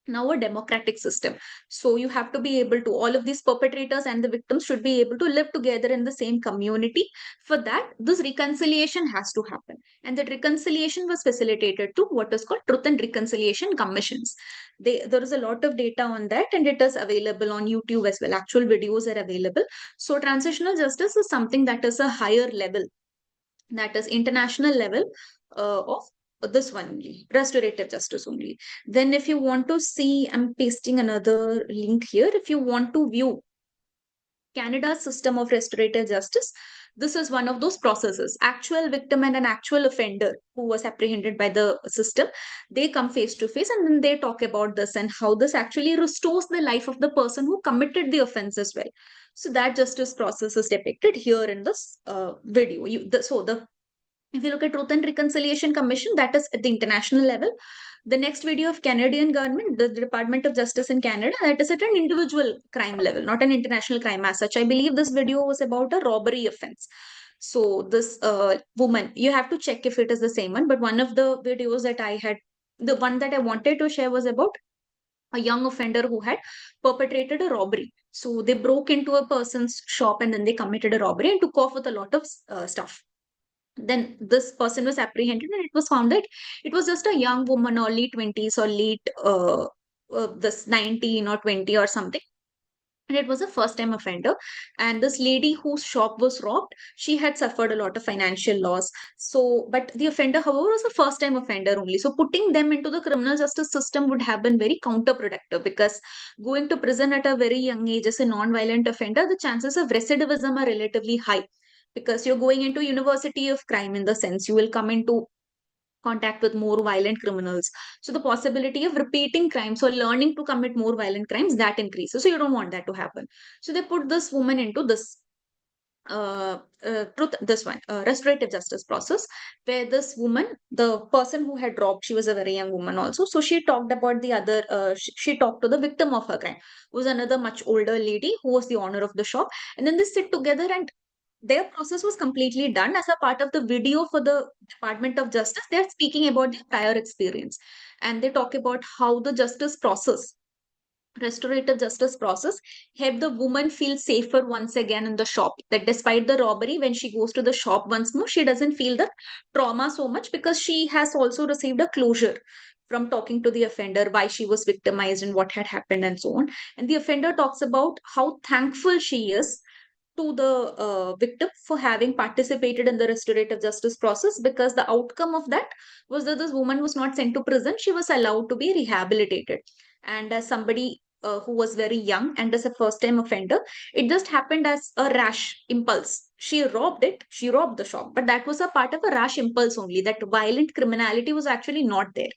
now a democratic system. So you have to be able to, all of these perpetrators and the victims should be able to live together in the same community. For that, this reconciliation has to happen, and that reconciliation was facilitated to what is called truth and reconciliation commissions. There is a lot of data on that, and it is available on YouTube as well. Actual videos are available. So transitional justice is something that is a higher level, that is international level of this one only, restorative justice only. Then if you want to see, I'm pasting another link here. If you want to view Canada's system of restorative justice, this is one of those processes. Actual victim and an actual offender who was apprehended by the system, they come face to face, and then they talk about this and how this actually restores the life of the person who committed the offense as well. So that justice process is depicted here in this video. If you look at Truth and Reconciliation Commission, that is at the international level. The next video of Canadian government, the Department of Justice in Canada, that is at an individual crime level, not an international crime as such. I believe this video was about a robbery offense. So this woman, you have to check if it is the same one. But one of the videos that I had, the one that I wanted to share was about a young offender who had perpetrated a robbery. So they broke into a person's shop and then they committed a robbery and took off with a lot of stuff. Then this person was apprehended, and it was found that it was just a young woman, early 20s or late this 19 or 20 or something. And it was a first time offender. And this lady whose shop was robbed, she had suffered a lot of financial loss. So, but the offender, however, was a first time offender only. So, putting them into the criminal justice system would have been very counterproductive, because going to prison at a very young age as a non violent offender, the chances of recidivism are relatively high, because you're going into university of crime, in the sense you will come into contact with more violent criminals. So the possibility of repeating crimes or learning to commit more violent crimes, that increases. So you don't want that to happen. So they put this woman into this restorative justice process, where this woman, the person who had robbed, she was a very young woman also. So she talked about the other, she talked to the victim of her crime, who was another much older lady who was the owner of the shop. And then they sit together, and their process was completely done as a part of the video for the Department of Justice. They're speaking about their prior experience, and they talk about how the justice process, restorative justice process, help the woman feel safer once again in the shop. That despite the robbery, when she goes to the shop once more, she doesn't feel the trauma so much, because she has also received a closure from talking to the offender, why she was victimized and what had happened and so on. And the offender talks about how thankful she is to the victim for having participated in the restorative justice process, because the outcome of that was that this woman was not sent to prison, she was allowed to be rehabilitated. And as somebody who was very young and as a first time offender, it just happened as a rash impulse. She robbed the shop, but that was a part of a rash impulse only. That violent criminality was actually not there.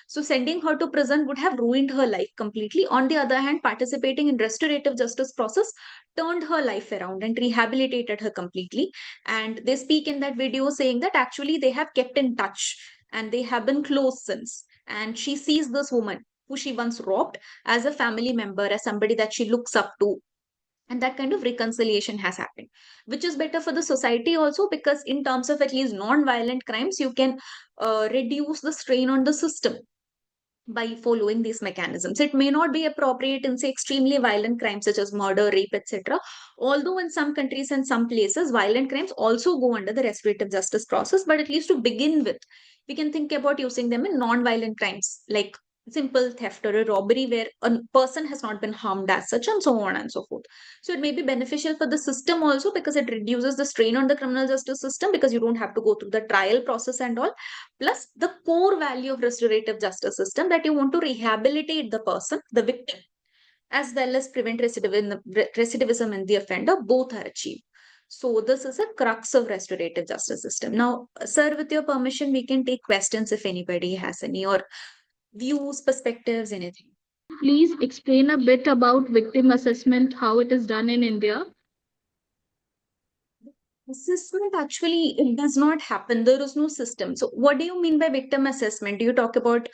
So sending her to prison would have ruined her life completely. On the other hand, participating in restorative justice process turned her life around and rehabilitated her completely. And they speak in that video saying that actually they have kept in touch and they have been close since. And she sees this woman who she once robbed as a family member, as somebody that she looks up to. And that kind of reconciliation has happened, which is better for the society also, because in terms of at least non-violent crimes, you can reduce the strain on the system by following these mechanisms. It may not be appropriate in, say, extremely violent crimes such as murder, rape, etc. Although in some countries and some places, violent crimes also go under the restorative justice process. But at least to begin with, we can think about using them in non-violent crimes like simple theft or a robbery, where a person has not been harmed as such, and so on and so forth. So it may be beneficial for the system also, because it reduces the strain on the criminal justice system, because you don't have to go through the trial process and all. Plus the core value of restorative justice system, that you want to rehabilitate the person, the victim, as well as prevent recidivism in the offender. Both are achieved. So this is a crux of restorative justice system. Now, sir, with your permission, we can take questions if anybody has any, or views, perspectives, anything. Please explain a bit about victim assessment, how it is done in India. Assessment, actually, it does not happen. There is no system. So what do you mean by victim assessment? Do you talk about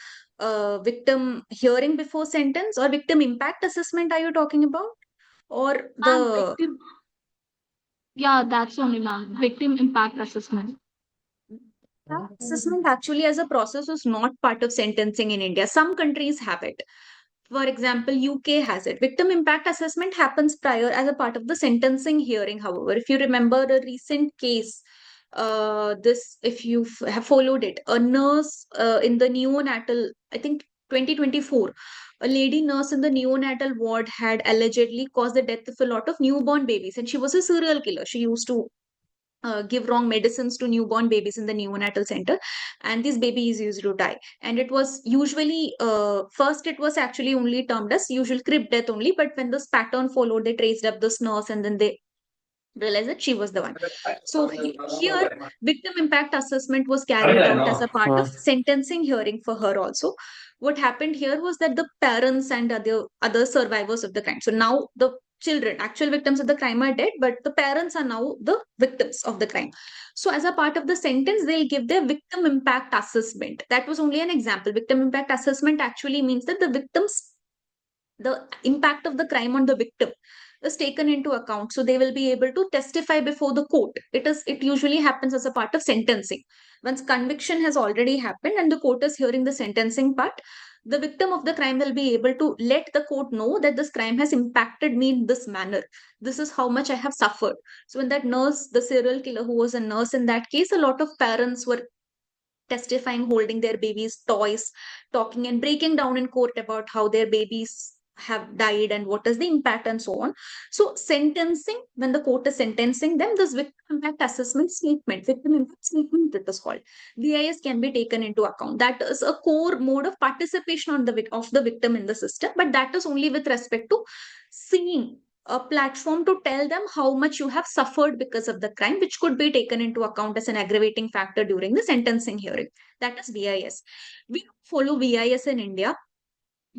victim hearing before sentence, or victim impact assessment are you talking about? Or the Yeah, that's only, ma'am. Victim impact assessment. assessment actually as a process is not part of sentencing in India. Some countries have it. For example, UK has it. Victim impact assessment happens prior as a part of the sentencing hearing. However, if you remember a recent case, if you have followed it, a nurse in the neonatal, I think 2024, a lady nurse in the neonatal ward had allegedly caused the death of a lot of newborn babies, and she was a serial killer. She used to give wrong medicines to newborn babies in the neonatal center, and these babies used to die. And it was usually first it was actually only termed as usual crib death only, but when this pattern followed, they traced up this nurse and then they realized that she was the one. So here, victim impact assessment was carried out as a part of sentencing hearing for her also. What happened here was that the parents and other survivors of the crime. So now the children, actual victims of the crime, are dead, but the parents are now the victims of the crime. So as a part of the sentence, they'll give their victim impact assessment. That was only an example. Victim impact assessment actually means that the impact of the crime on the victim is taken into account, so they will be able to testify before the court. It usually happens as a part of sentencing. Once conviction has already happened and the court is hearing the sentencing part, the victim of the crime will be able to let the court know that this crime has impacted me in this manner. This is how much I have suffered. So when that nurse, the serial killer who was a nurse in that case, a lot of parents were testifying, holding their babies' toys, talking and breaking down in court about how their babies have died and what is the impact and so on. So, sentencing, when the court is sentencing them, this victim impact assessment statement, victim impact statement, it is called. VIS can be taken into account. That is a core mode of participation of the victim in the system, but that is only with respect to seeing a platform to tell them how much you have suffered because of the crime, which could be taken into account as an aggravating factor during the sentencing hearing. That is VIS. We don't follow VIS in India.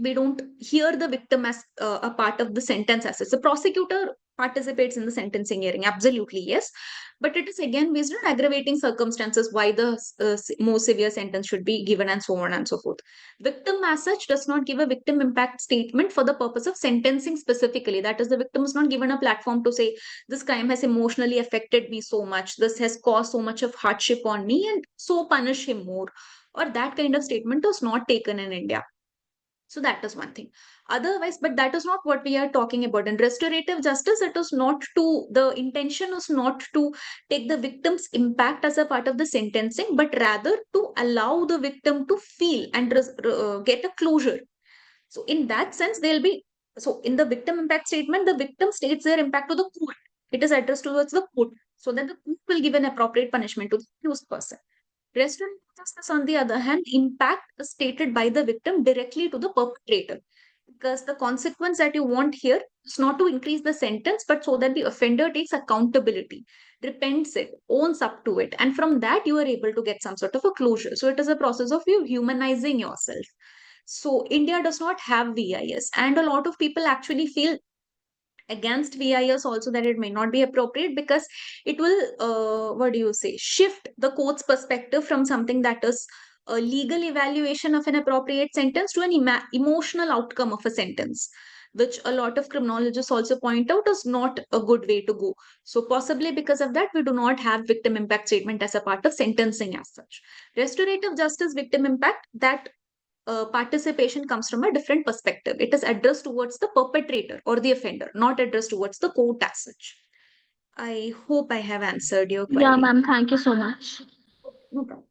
We don't hear the victim as a part of the sentence as such. The prosecutor participates in the sentencing hearing, absolutely yes, but it is again based on aggravating circumstances why the more severe sentence should be given and so on and so forth. Victim as such does not give a victim impact statement for the purpose of sentencing specifically. That is, the victim is not given a platform to say this crime has emotionally affected me so much, this has caused so much of hardship on me, and so punish him more, or that kind of statement was not taken in India. So that is one thing. Otherwise, but that is not what we are talking about. In restorative justice, it is not to, the intention is not to take the victim's impact as a part of the sentencing, but rather to allow the victim to feel and get a closure. So in that sense, they'll be, so in the victim impact statement, the victim states their impact to the court. It is addressed towards the court, so that the court will give an appropriate punishment to the accused person. Restorative justice, on the other hand, impact is stated by the victim directly to the perpetrator. Because the consequence that you want here is not to increase the sentence, but so that the offender takes accountability, repents it, owns up to it, and from that you are able to get some sort of a closure. So it is a process of you humanizing yourself. So India does not have VIS, and a lot of people actually feel against VIS also, that it may not be appropriate because it will, what do you say, shift the court's perspective from something that is a legal evaluation of an appropriate sentence to an emotional outcome of a sentence, which a lot of criminologists also point out is not a good way to go. So possibly because of that, we do not have victim impact statement as a part of sentencing as such. Restorative justice victim impact, that participation comes from a different perspective. It is addressed towards the perpetrator or the offender, not addressed towards the court as such. I hope I have answered your query. Yeah, ma'am. Thank you so much. No problem.